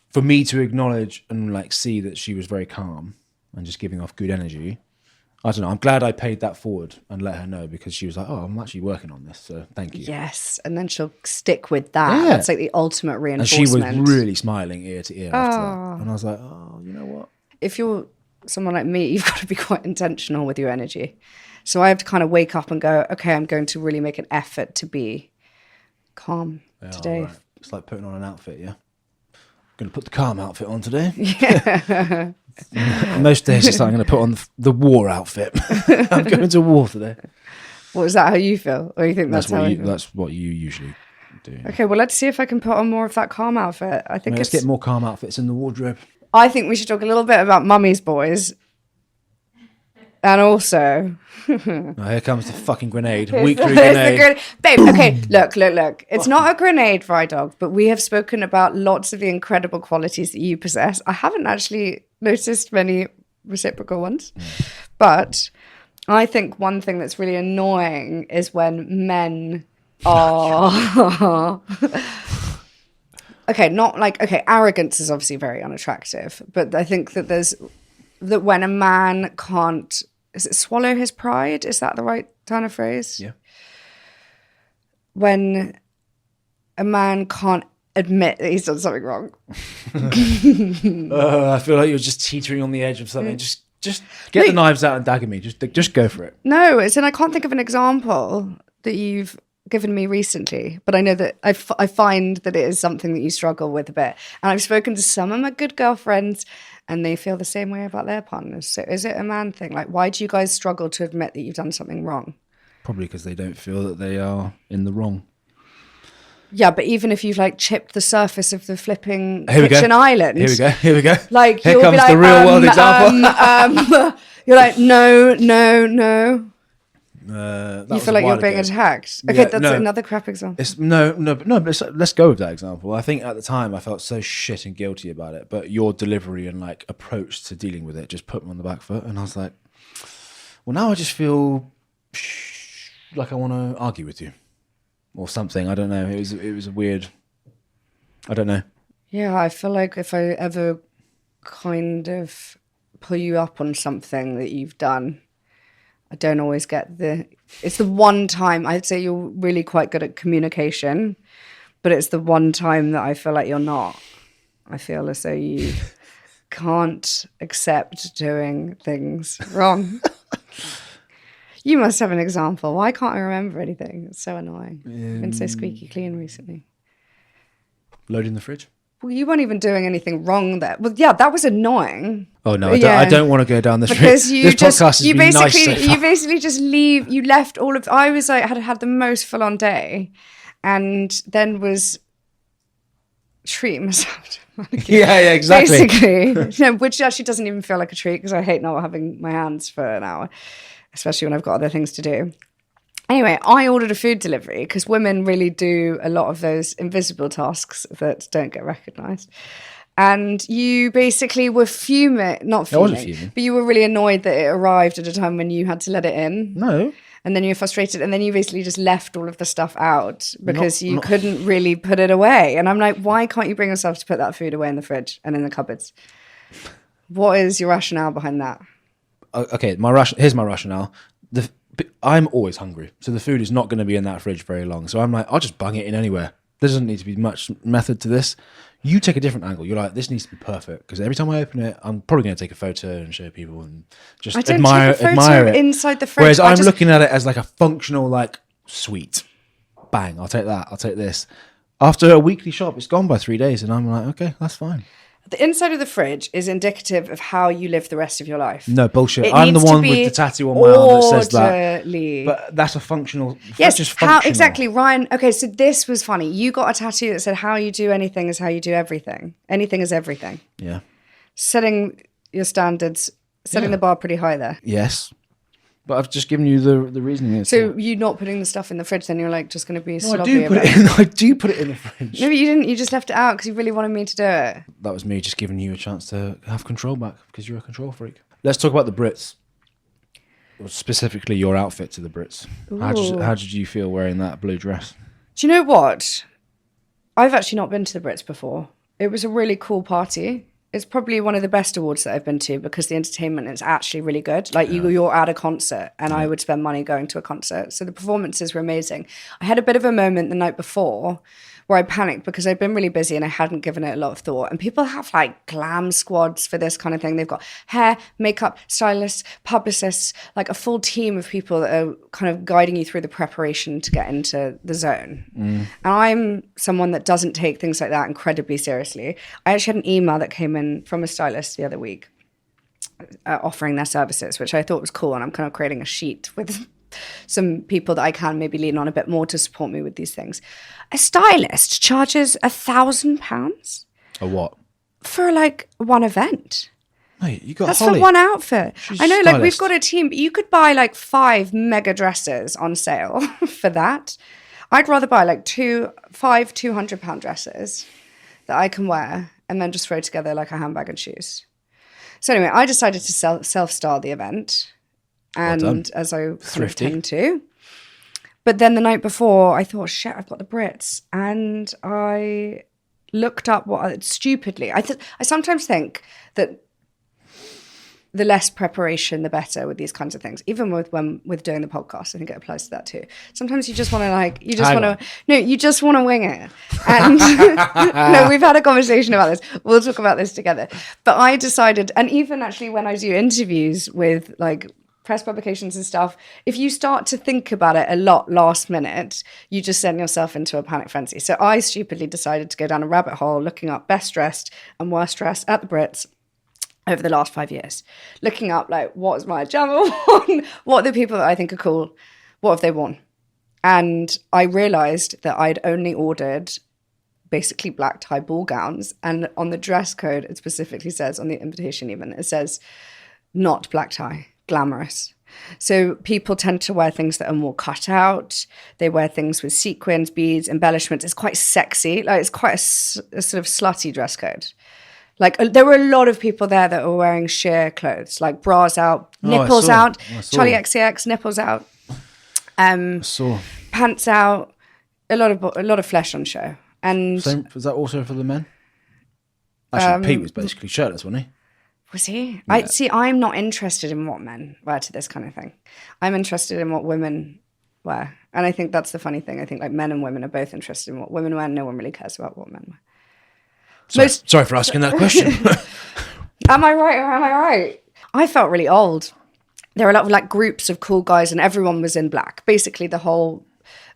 S2: for me to acknowledge and like see that she was very calm and just giving off good energy, I don't know. I'm glad I paid that forward and let her know, because she was like, oh, I'm actually working on this, so thank you.
S1: Yes, and then she'll stick with that. Yeah. That's like the ultimate reinforcement.
S2: And she was really smiling ear to ear after that. And I was like, oh, you know what?
S1: If you're someone like me, you've got to be quite intentional with your energy. So I have to kind of wake up and go, okay, I'm going to really make an effort to be calm today. Right.
S2: It's like putting on an outfit, yeah? I'm going to put the calm outfit on today.
S1: Yeah.
S2: Most days it's like, I'm going to put on the war outfit. I'm going to war today.
S1: Well, is that how you feel? Or you think that's how
S2: that's what you usually do?
S1: Okay, well, let's see if I can put on more of that calm outfit. I think
S2: let's get more calm outfits in the wardrobe.
S1: I think we should talk a little bit about Mummy's Boys. And also...
S2: here comes the fucking grenade. Weekly grenade.
S1: Babe, okay, look. It's not a grenade, Ride Dog, but we have spoken about lots of the incredible qualities that you possess. I haven't actually noticed many reciprocal ones. But I think one thing that's really annoying is when men are... arrogance is obviously very unattractive, but I think that when a man can't, is it swallow his pride? Is that the right kind of phrase?
S2: Yeah.
S1: When a man can't admit that he's done something wrong.
S2: I feel like you're just teetering on the edge of something. Just get the knives out and dagger me. Just go for it.
S1: No, I can't think of an example that you've given me recently, but I know that I find that it is something that you struggle with a bit. And I've spoken to some of my good girlfriends, and they feel the same way about their partners. So is it a man thing? Like, why do you guys struggle to admit that you've done something wrong?
S2: Probably because they don't feel that they are in the wrong.
S1: Yeah, but even if you've like chipped the surface of the flipping
S2: Here we go.
S1: kitchen island.
S2: Here we go.
S1: Like,
S2: Here
S1: you'll
S2: comes
S1: be like,
S2: the real world example.
S1: You're like, no.
S2: That
S1: You
S2: was
S1: feel
S2: a
S1: like you're
S2: while
S1: being
S2: ago.
S1: attacked. Okay,
S2: Yeah,
S1: that's
S2: no.
S1: another crap example.
S2: But let's go with that example. I think at the time I felt so shit and guilty about it, but your delivery and like approach to dealing with it just put me on the back foot, and I was like, well, now I just feel like I want to argue with you or something. I don't know. It was a weird. I don't know.
S1: Yeah, I feel like if I ever kind of pull you up on something that you've done, I don't always get it's the one time I'd say you're really quite good at communication, but it's the one time that I feel like you're not. I feel as though you can't accept doing things wrong. You must have an example. Why can't I remember anything? It's so annoying. I've been so squeaky clean recently.
S2: Loading the fridge.
S1: Well, you weren't even doing anything wrong there. Well, yeah, that was annoying.
S2: Oh no, I don't want to go down this route.
S1: Because
S2: this podcast has been nice so far.
S1: You basically just leave. You left all of. I was like had the most full on day, and then was treating myself.
S2: Yeah, exactly.
S1: Basically, which actually doesn't even feel like a treat because I hate not having my hands for an hour, especially when I've got other things to do. Anyway, I ordered a food delivery because women really do a lot of those invisible tasks that don't get recognised. And you basically were not fuming, but you were really annoyed that it arrived at a time when you had to let it in.
S2: No.
S1: And then you were frustrated, and then you basically just left all of the stuff out because you couldn't really put it away. And I'm like, why can't you bring yourself to put that food away in the fridge and in the cupboards? What is your rationale behind that?
S2: Okay, here's my rationale. I'm always hungry, so the food is not going to be in that fridge very long. So I'm like, I'll just bung it in anywhere. There doesn't need to be much method to this. You take a different angle. You're like, this needs to be perfect because every time I open it, I'm probably going to take a photo and show people and just admire it
S1: inside the fridge.
S2: Whereas I'm looking at it as like a functional, like, sweet. Bang! I'll take that. I'll take this. After a weekly shop, it's gone by 3 days, and I'm like, okay, that's fine.
S1: The inside of the fridge is indicative of how you live the rest of your life.
S2: No, bullshit. I'm the one with the tattoo on my arm that says that. But that's a functional...
S1: Yes, exactly, Ryan. Okay, so this was funny. You got a tattoo that said, how you do anything is how you do everything. Anything is everything.
S2: Yeah.
S1: Setting your standards, setting the bar pretty high there.
S2: Yes. But I've just given you the reasoning.
S1: So you not putting the stuff in the fridge, then you're like just going to be sloppy.
S2: I do put it in the fridge.
S1: No, but you didn't. You just left it out because you really wanted me to do it.
S2: That was me just giving you a chance to have control back because you're a control freak. Let's talk about the Brits. Specifically your outfit to the Brits. How did you feel wearing that blue dress?
S1: Do you know what? I've actually not been to the Brits before. It was a really cool party. It's probably one of the best awards that I've been to because the entertainment is actually really good. Like you're at a concert and I would spend money going to a concert. So the performances were amazing. I had a bit of a moment the night before where I panicked because I'd been really busy and I hadn't given it a lot of thought. And people have like glam squads for this kind of thing. They've got hair, makeup, stylists, publicists, like a full team of people that are kind of guiding you through the preparation to get into the zone. And I'm someone that doesn't take things like that incredibly seriously. I actually had an email that came in from a stylist the other week offering their services, which I thought was cool. And I'm kind of creating a sheet with some people that I can maybe lean on a bit more to support me with these things. A stylist charges £1,000.
S2: A what?
S1: For like one event.
S2: Mate, you got
S1: That's
S2: Holly.
S1: for one outfit.
S2: She's
S1: I know,
S2: stylist.
S1: like we've got a team, but you could buy like 5 mega dresses on sale for that. I'd rather buy like 5 £200 dresses that I can wear and then just throw together like a handbag and shoes. So anyway, I decided to self-style the event. And as I kind of tend to. But then the night before, I thought, shit, I've got the Brits. And I looked up stupidly. I sometimes think that the less preparation, the better with these kinds of things. Even with doing the podcast, I think it applies to that too. Sometimes you just want to you just want to wing it. And no, we've had a conversation about this. We'll talk about this together. But I decided, and even actually when I do interviews with like press publications and stuff, if you start to think about it a lot last minute, you just send yourself into a panic frenzy. So I stupidly decided to go down a rabbit hole looking up best dressed and worst dressed at the Brits over the last 5 years. Looking up like, what's my Jammer worn? What are the people that I think are cool? What have they worn? And I realised that I'd only ordered basically black tie ball gowns. And on the dress code, it specifically says, on the invitation even, it says, not black tie, glamorous. So people tend to wear things that are more cut out. They wear things with sequins, beads, embellishments. It's quite sexy. Like, it's quite a sort of slutty dress code. Like, there were a lot of people there that were wearing sheer clothes, like bras out, nipples out, Charlie XCX, nipples out, pants out, a lot of flesh on show. And
S2: same, was that also for the men? Actually, Pete was basically shirtless, wasn't he?
S1: Was he?
S2: Yeah.
S1: I'm not interested in what men wear to this kind of thing. I'm interested in what women wear. And I think that's the funny thing. I think like men and women are both interested in what women wear. No one really cares about what men wear.
S2: Sorry for asking that question.
S1: Am I right or am I right? I felt really old. There were a lot of like groups of cool guys and everyone was in black. Basically the whole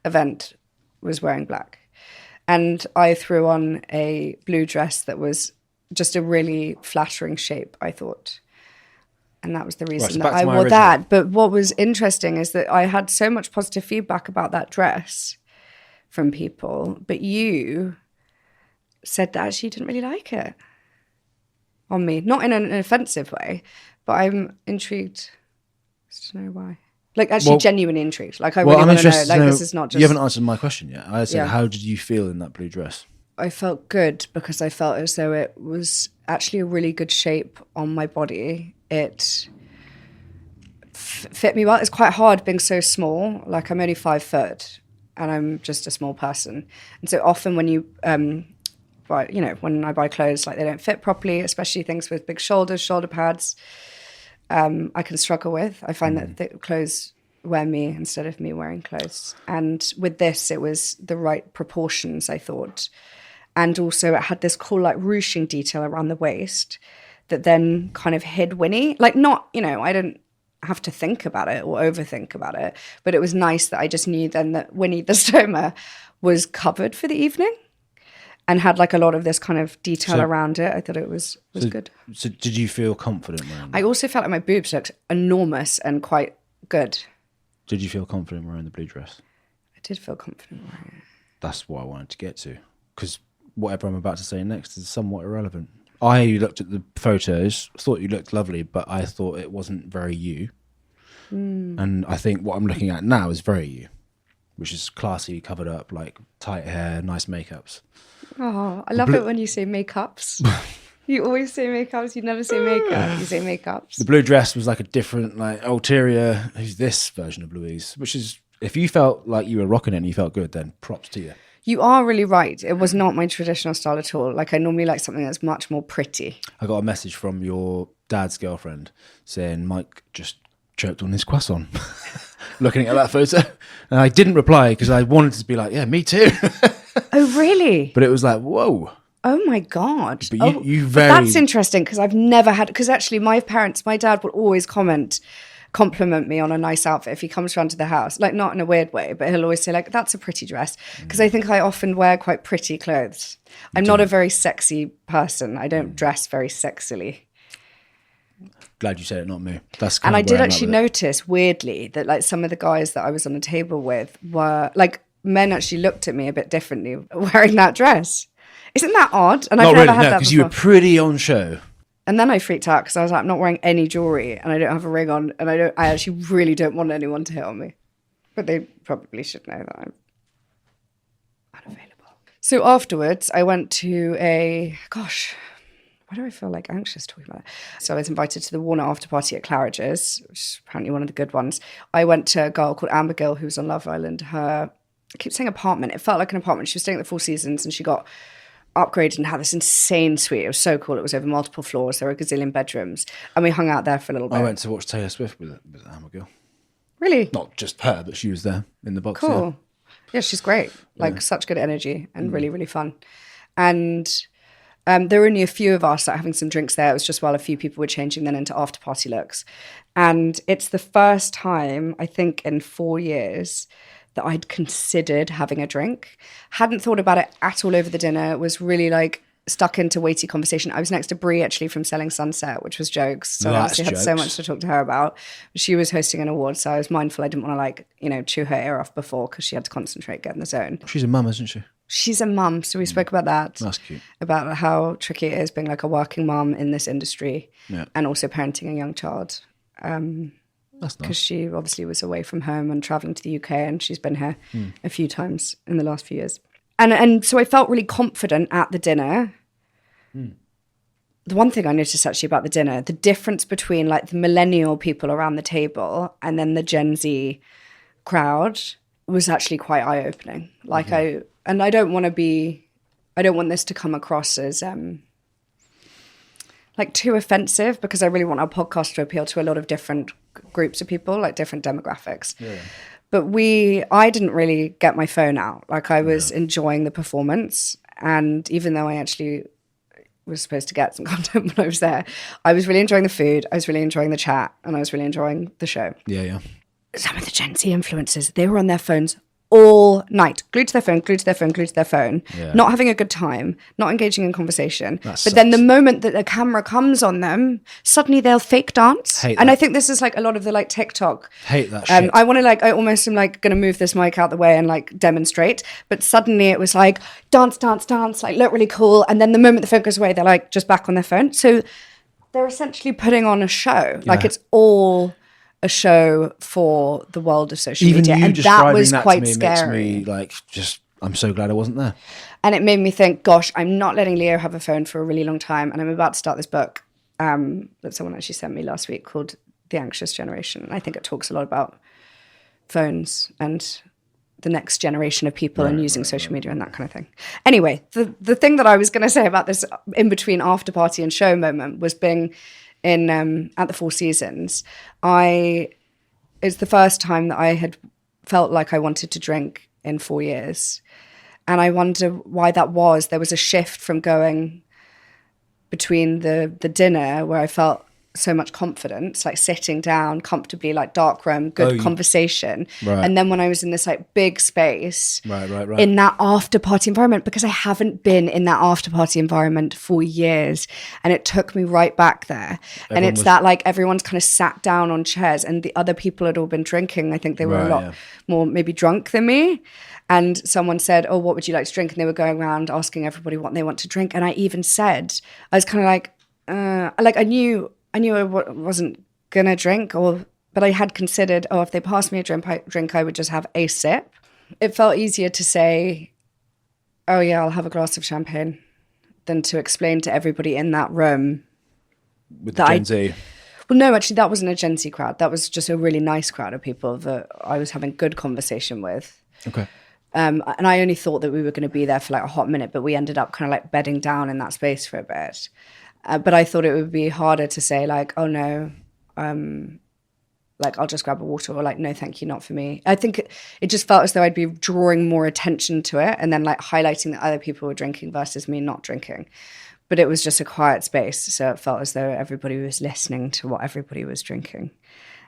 S1: event was wearing black. And I threw on a blue dress that was just a really flattering shape, I thought. And that was the reason that I wore that. But what was interesting is that I had so much positive feedback about that dress from people. But you said that actually you didn't really like it on me. Not in an offensive way, but I'm intrigued to know why. Like, actually genuinely intrigued. Like, I really want to know. Like, this is not just...
S2: You haven't answered my question yet. I said, how did you feel in that blue dress?
S1: I felt good because I felt as though it was actually a really good shape on my body. It fit me well. It's quite hard being so small. Like, I'm only 5 foot and I'm just a small person. And so often when you buy, when I buy clothes, like they don't fit properly, especially things with big shoulders, shoulder pads, I can struggle with. I find that the clothes wear me instead of me wearing clothes. And with this, it was the right proportions, I thought. And also it had this cool like ruching detail around the waist that then kind of hid Winnie. Like not, I didn't have to think about it or overthink about it, but it was nice that I just knew then that Winnie the stoma was covered for the evening and had like a lot of this kind of detail around it. I thought it was good.
S2: So did you feel confident wearing that?
S1: I also felt like my boobs looked enormous and quite good.
S2: Did you feel confident wearing the blue dress?
S1: I did feel confident wearing it.
S2: That's what I wanted to get to, because whatever I'm about to say next is somewhat irrelevant. I looked at the photos, thought you looked lovely, but I thought it wasn't very you. And I think what I'm looking at now is very you, which is classy, covered up, like tight hair, nice makeups.
S1: Oh, I love it when you say makeups. You always say makeups, you never say makeup, you say makeups.
S2: The blue dress was like a different, like, ulterior, who's this version of Louise, which is, if you felt like you were rocking it and you felt good, then props to you.
S1: You are really right. It was not my traditional style at all. Like, I normally like something that's much more pretty.
S2: I got a message from your dad's girlfriend saying Mike just choked on his croissant. Looking at that photo. And I didn't reply because I wanted to be like, yeah, me too.
S1: Oh, really?
S2: But it was like, whoa.
S1: Oh, my God.
S2: But you
S1: very... But that's interesting because I've never had... Because actually my dad would always compliment me on a nice outfit if he comes round to the house, like not in a weird way, but he'll always say like, that's a pretty dress. Because I think I often wear quite pretty clothes. I'm not a very sexy person. I don't dress very sexily.
S2: Glad you said it, not me. That's
S1: and I did actually notice weirdly that like some of the guys that I was on the table with were like, men actually looked at me a bit differently wearing that dress. Isn't that odd? And I've never had that before.
S2: Because you were pretty on show.
S1: And then I freaked out because I was like, I'm not wearing any jewelry and I don't have a ring on and I actually really don't want anyone to hit on me. But they probably should know that I'm unavailable. So afterwards, I went to why do I feel like anxious talking about it? So I was invited to the Warner after party at Claridge's, which is apparently one of the good ones. I went to a girl called Amber Gill who was on Love Island. I keep saying apartment. It felt like an apartment. She was staying at the Four Seasons and she got upgraded and had this insane suite. It was so cool. It was over multiple floors. There were a gazillion bedrooms. And we hung out there for a little bit.
S2: I went to watch Taylor Swift with Amber Gill.
S1: Really?
S2: Not just her, but she was there in the box.
S1: Cool. Yeah, she's great. Like such good energy and really, really fun. And there were only a few of us having some drinks there. It was just while a few people were changing then into after party looks. And it's the first time, I think, in 4 years that I'd considered having a drink. Hadn't thought about it at all over the dinner. It was really like stuck into weighty conversation. I was next to Brie actually from Selling Sunset, which was jokes. So I obviously had so much to talk to her about. She was hosting an award, so I was mindful I didn't want to chew her ear off before because she had to concentrate, get in the zone.
S2: She's a mum, isn't she?
S1: She's a mum, so we spoke about that.
S2: That's cute.
S1: About how tricky it is being like a working mum in this industry and also parenting a young child.
S2: That's nice.
S1: Because she obviously was away from home and traveling to the UK, and she's been here a few times in the last few years. And so I felt really confident at the dinner. The one thing I noticed actually about the dinner, the difference between like the millennial people around the table and then the Gen Z crowd was actually quite eye-opening. Like I don't want this to come across as like too offensive, because I really want our podcast to appeal to a lot of different groups of people, like different demographics. Yeah. But I didn't really get my phone out. Like I was enjoying the performance. And even though I actually was supposed to get some content when I was there, I was really enjoying the food. I was really enjoying the chat, and I was really enjoying the show.
S2: Yeah.
S1: Some of the Gen Z influencers, they were on their phones all night, glued to their phone, not having a good time, not engaging in conversation. But then the moment that a camera comes on them, suddenly they'll fake dance. And I think this is like a lot of the like TikTok.
S2: Hate that shit.
S1: I almost am like going to move this mic out the way and like demonstrate. But suddenly it was like dance, like look really cool. And then the moment the phone goes away, they're like just back on their phone. So they're essentially putting on a show. Like it's all a show for the world of social media, and that was quite scary.
S2: Makes me like I'm so glad I wasn't there.
S1: And it made me think, gosh, I'm not letting Leo have a phone for a really long time, and I'm about to start this book that someone actually sent me last week called The Anxious Generation. I think it talks a lot about phones and the next generation of people and using social media and that kind of thing. Anyway, the thing that I was going to say about this in between after party and show moment was being in at the Four Seasons. It's the first time that I had felt like I wanted to drink in 4 years. And I wonder why that was. There was a shift from going between the dinner where I felt so much confidence, like sitting down comfortably, like dark room, good conversation. Right. And then when I was in this like big space in that after party environment, because I haven't been in that after party environment for years, and it took me right back there. And it's that like everyone's kind of sat down on chairs, and the other people had all been drinking. I think they were a lot more maybe drunk than me. And someone said, oh, what would you like to drink? And they were going around asking everybody what they want to drink. And I even said, I was kind of like, I knew I wasn't going to drink, but I had considered, if they passed me a drink, I would just have a sip. It felt easier to say, oh yeah, I'll have a glass of champagne, than to explain to everybody in that room.
S2: With the Gen Z?
S1: Well, no, actually, that wasn't a Gen Z crowd. That was just a really nice crowd of people that I was having good conversation with.
S2: Okay.
S1: And I only thought that we were going to be there for like a hot minute, but we ended up kind of like bedding down in that space for a bit. But I thought it would be harder to say like, oh no, like I'll just grab a water, or like, no, thank you, not for me. I think it just felt as though I'd be drawing more attention to it and then like highlighting that other people were drinking versus me not drinking. But it was just a quiet space. So it felt as though everybody was listening to what everybody was drinking.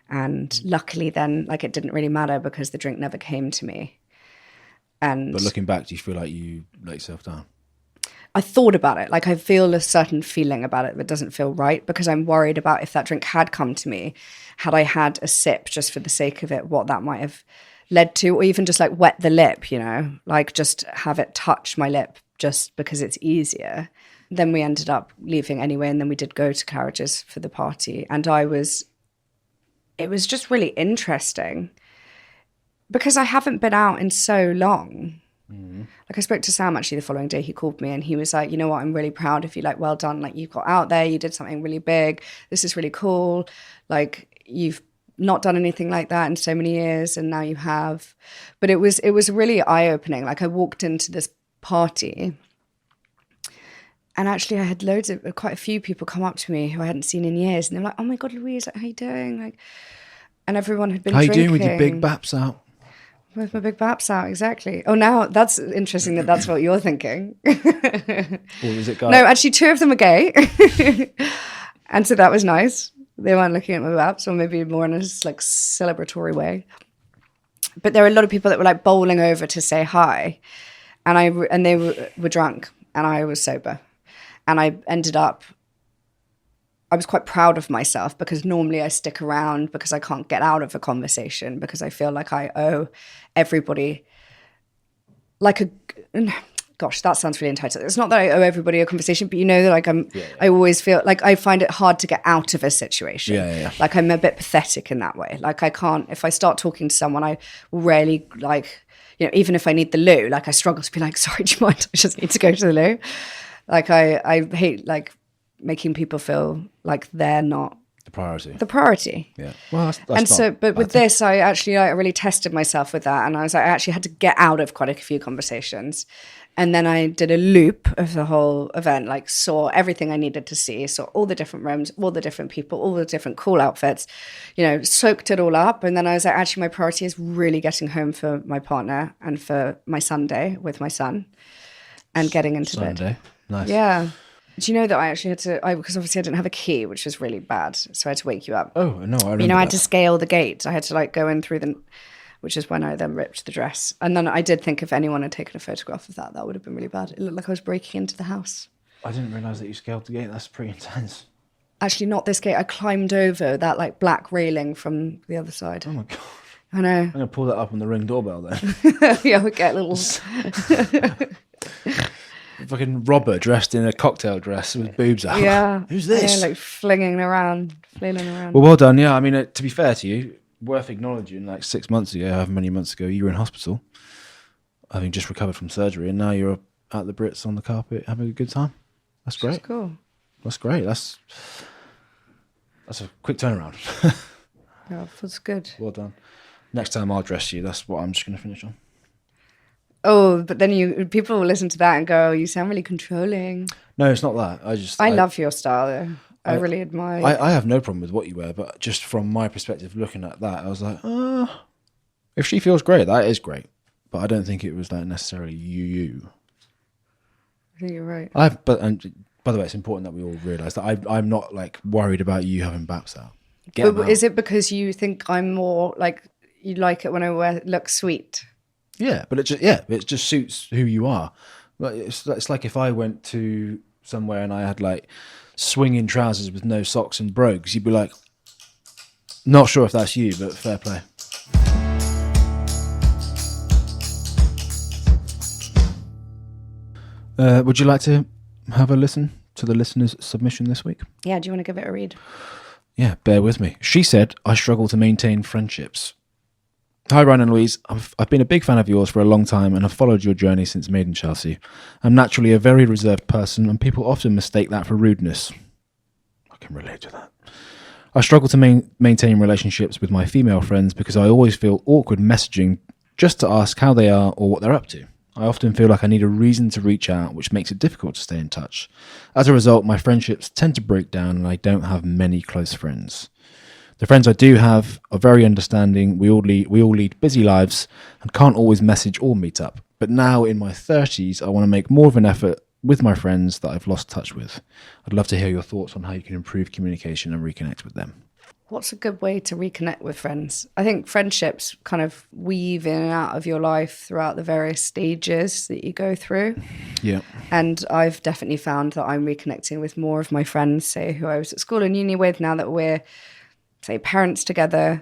S1: And luckily then, like it didn't really matter because the drink never came to me. But looking back, do you feel like you let yourself down? I thought about it. Like I feel a certain feeling about it that doesn't feel right, because I'm worried about if that drink had come to me, had I had a sip just for the sake of it, what that might have led to, or even just like wet the lip, like just have it touch my lip just because it's easier. Then we ended up leaving anyway, and then we did go to Claridge's for the party. And it was just really interesting because I haven't been out in so long. Mm-hmm. Like I spoke to Sam actually the following day. He called me and he was like, you know what, I'm really proud of you. Like, well done. Like you got out there, you did something really big. This is really cool. Like you've not done anything like that in so many years, and now you have. But it was really eye-opening. Like I walked into this party, and actually I had quite a few people come up to me who I hadn't seen in years, and they're like, oh my God, Louise, like, how you doing? Like, and everyone had been drinking. How you doing with your big baps out? With my big baps out, exactly. Oh, now that's interesting that's what you're thinking.
S2: Or was it guy?
S1: No, actually 2 of them are gay. And so that was nice. They weren't looking at my baps, or maybe more in a like celebratory way. But there were a lot of people that were like bowling over to say hi. And they were drunk and I was sober. And I was quite proud of myself, because normally I stick around because I can't get out of a conversation, because I feel like I owe everybody gosh, that sounds really entitled. It's not that I owe everybody a conversation, but that like I always feel like I find it hard to get out of a situation.
S2: Yeah.
S1: Like I'm a bit pathetic in that way. Like I can't, if I start talking to someone, I rarely like, even if I need the loo, like I struggle to be like, sorry, do you mind? I just need to go to the loo. Like I hate like making people feel like they're not the priority.
S2: Yeah. Well, that's
S1: and so, but with this, I actually I really tested myself with that, and I actually had to get out of quite a few conversations. And then I did a loop of the whole event, like saw everything I needed to see, saw all the different rooms, all the different people, all the different cool outfits, soaked it all up. And then I was like, actually, my priority is really getting home for my partner and for my Sunday with my son and getting into bed.
S2: Sunday, nice.
S1: Yeah. Do you know that I actually had to, because obviously I didn't have a key, which was really bad. So I had to wake you up.
S2: Oh, no, I remember
S1: I had to scale the gate. I had to like go in through which is when I then ripped the dress. And then I did think if anyone had taken a photograph of that would have been really bad. It looked like I was breaking into the house.
S2: I didn't realise that you scaled the gate. That's pretty intense.
S1: Actually, not this gate. I climbed over that like black railing from the other side.
S2: Oh my God.
S1: I know.
S2: I'm going to pull that up on the Ring doorbell then.
S1: Yeah, we'll get little...
S2: Fucking robber dressed in a cocktail dress with boobs out.
S1: Yeah.
S2: Who's this?
S1: Yeah, like flailing around.
S2: Well done. Yeah, I mean, to be fair to you, worth acknowledging, like 6 months ago, however many months ago, you were in hospital, having just recovered from surgery, and now you're at the Brits on the carpet having a good time. That's great.
S1: That's cool.
S2: That's great. That's a quick turnaround.
S1: Yeah, it feels good.
S2: Well done. Next time I'll dress you. That's what I'm just going to finish on.
S1: Oh, but then people will listen to that and go, you sound really controlling.
S2: No, it's not that. I
S1: love your style, though. I really admire you.
S2: I have no problem with what you wear, but just from my perspective, looking at that, I was like, if she feels great, that is great. But I don't think it was like necessarily you.
S1: I think you're right.
S2: And by the way, it's important that we all realise that I'm not like worried about you having baps out.
S1: But is it because you think I'm more like, you like it when I look sweet?
S2: Yeah, but it just suits who you are. It's like if I went to somewhere and I had like swinging trousers with no socks and brogues, you'd be like, not sure if that's you, but fair play. Would you like to have a listen to the listener's submission this week?
S1: Yeah, do you want to give it a read?
S2: Yeah, bear with me. She said, I struggle to maintain friendships. Hi, Ryan and Louise. I've been a big fan of yours for a long time and have followed your journey since Made in Chelsea. I'm naturally a very reserved person and people often mistake that for rudeness. I can relate to that. I struggle to maintain relationships with my female friends because I always feel awkward messaging just to ask how they are or what they're up to. I often feel like I need a reason to reach out, which makes it difficult to stay in touch. As a result, my friendships tend to break down and I don't have many close friends. The friends I do have are very understanding. We all lead busy lives and can't always message or meet up. But now in my 30s, I want to make more of an effort with my friends that I've lost touch with. I'd love to hear your thoughts on how you can improve communication and reconnect with them.
S1: What's a good way to reconnect with friends? I think friendships kind of weave in and out of your life throughout the various stages that you go through.
S2: Yeah.
S1: And I've definitely found that I'm reconnecting with more of my friends, say, who I was at school and uni with, now that we're, say, parents together.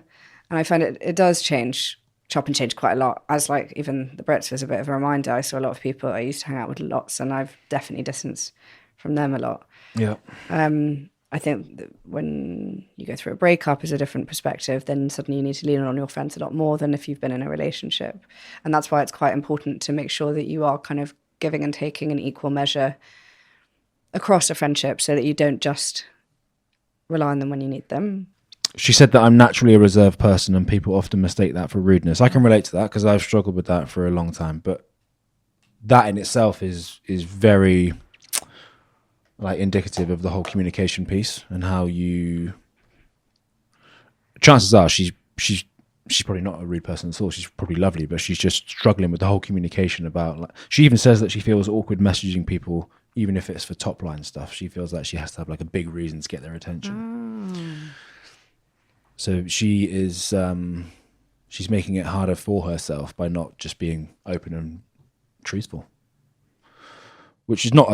S1: And I find it does chop and change quite a lot. As like even the Brits was a bit of a reminder. I saw a lot of people I used to hang out with lots, and I've definitely distanced from them a lot.
S2: Yeah.
S1: I think that when you go through a breakup is a different perspective, then suddenly you need to lean on your friends a lot more than if you've been in a relationship. And that's why it's quite important to make sure that you are kind of giving and taking an equal measure across a friendship so that you don't just rely on them when you need them.
S2: She said that I'm naturally a reserved person and people often mistake that for rudeness. I can relate to that because I've struggled with that for a long time. But that in itself is very like indicative of the whole communication piece and how you... Chances are she's probably not a rude person at all. She's probably lovely, but she's just struggling with the whole communication about... Like, she even says that she feels awkward messaging people, even if it's for top line stuff. She feels like she has to have like a big reason to get their attention. So she is, she's making it harder for herself by not just being open and truthful. which is not,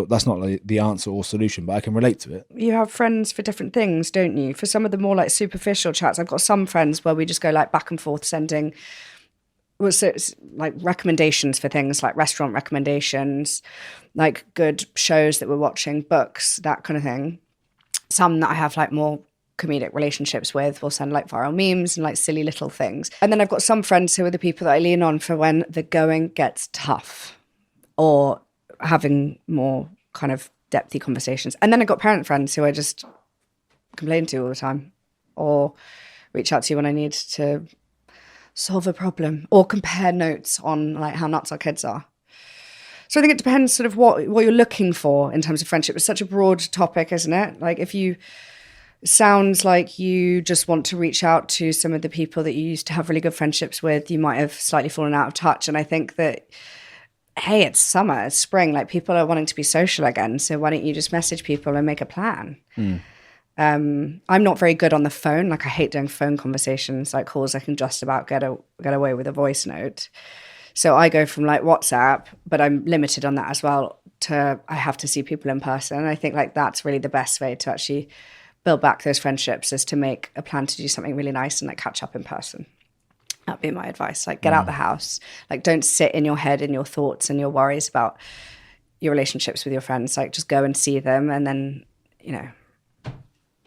S2: that's not like the answer or solution, but I can relate to it.
S1: You have friends for different things, don't you? For some of the more like superficial chats, I've got some friends where we just go like back and forth sending like recommendations for things, like restaurant recommendations, like good shows that we're watching, books, that kind of thing. Some that I have like more comedic relationships with will send like viral memes and like silly little things. And then I've got some friends who are the people that I lean on for when the going gets tough or having more kind of depthy conversations. And then I've got parent friends who I just complain to all the time or reach out to when I need to solve a problem or compare notes on like how nuts our kids are. So I think it depends sort of what you're looking for in terms of friendship. It's such a broad topic, isn't it? Like if you sounds like you just want to reach out to some of the people that you used to have really good friendships with, you might have slightly fallen out of touch. And I think that, hey, it's summer, it's spring, like people are wanting to be social again. So why don't you just message people and make a plan? I'm not very good on the phone. Like I hate doing phone conversations, like calls I can just about get away with a voice note. So I go from like WhatsApp, but I'm limited on that as well to I have to see people in person. And I think like that's really the best way to actually build back those friendships is to make a plan to do something really nice and like catch up in person. That'd be my advice. Like get out the house. Like don't sit in your head in your thoughts and your worries about your relationships with your friends. Like just go and see them and then, you know,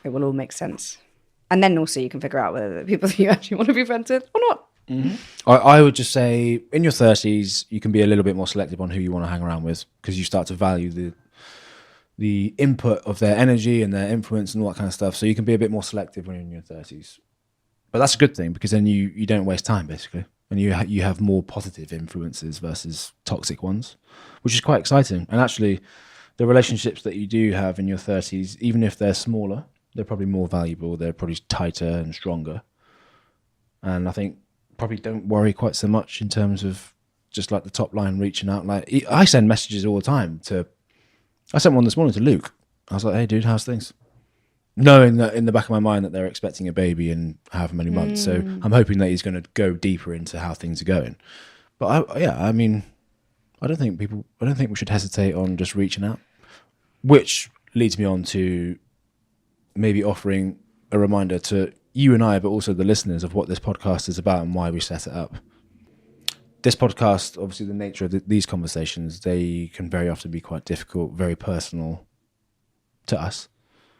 S1: it will all make sense. And then also you can figure out whether the people that you actually want to be friends with or not.
S2: Mm-hmm. I would just say in your 30s, you can be a little bit more selective on who you want to hang around with because you start to value the input of their energy and their influence and all that kind of stuff. So you can be a bit more selective when you're in your 30s. But that's a good thing because then you don't waste time basically. And you have more positive influences versus toxic ones, which is quite exciting. And actually the relationships that you do have in your 30s, even if they're smaller, they're probably more valuable. They're probably tighter and stronger. And I think probably don't worry quite so much in terms of just like the top line reaching out. Like I send messages all the time I sent one this morning to Luke. I was like, hey dude, how's things? Knowing that in the back of my mind that they're expecting a baby in however many months. So I'm hoping that he's going to go deeper into how things are going. But I don't think we should hesitate on just reaching out, which leads me on to maybe offering a reminder to you and I, but also the listeners of what this podcast is about and why we set it up. This podcast, obviously the nature of these conversations, they can very often be quite difficult, very personal to us.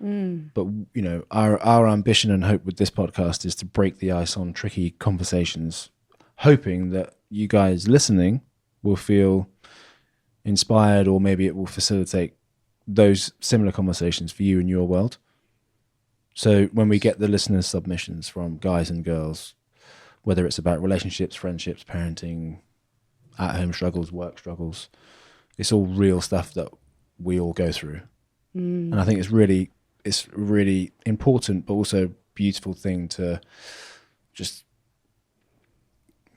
S2: But, you know, our ambition and hope with this podcast is to break the ice on tricky conversations, hoping that you guys listening will feel inspired or maybe it will facilitate those similar conversations for you in your world. So when we get the listeners' submissions from guys and girls, whether it's about relationships, friendships, parenting, at-home struggles, work struggles, it's all real stuff that we all go through. And I think it's really important, but also beautiful thing to just,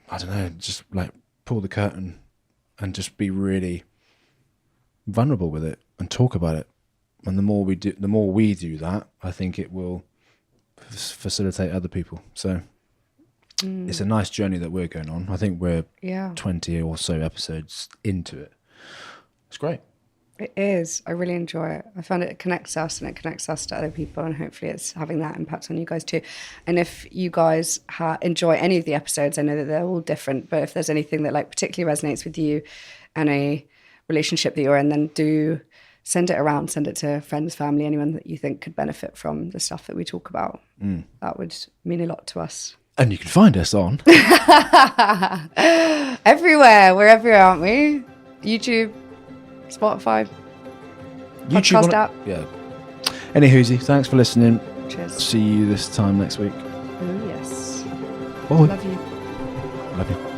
S2: I don't know, just like pull the curtain and just be really vulnerable with it and talk about it. And the more we do that, I think it will facilitate other people. So it's a nice journey that we're going on. I think we're 20 or so episodes into it. It's great.
S1: It is. I really enjoy it. I find it connects us and it connects us to other people, and hopefully it's having that impact on you guys too. And if you guys enjoy any of the episodes, I know that they're all different, but if there's anything that like particularly resonates with you and a relationship that you're in, then do send it around, send it to friends, family, anyone that you think could benefit from the stuff that we talk about. That would mean a lot to us.
S2: And you can find us on
S1: everywhere. We're everywhere, aren't we? YouTube, Spotify, podcast app.
S2: Yeah. Anywho, thanks for listening.
S1: Cheers.
S2: See you this time next week.
S1: Oh, yes.
S2: Bye.
S1: Love you.
S2: Love you.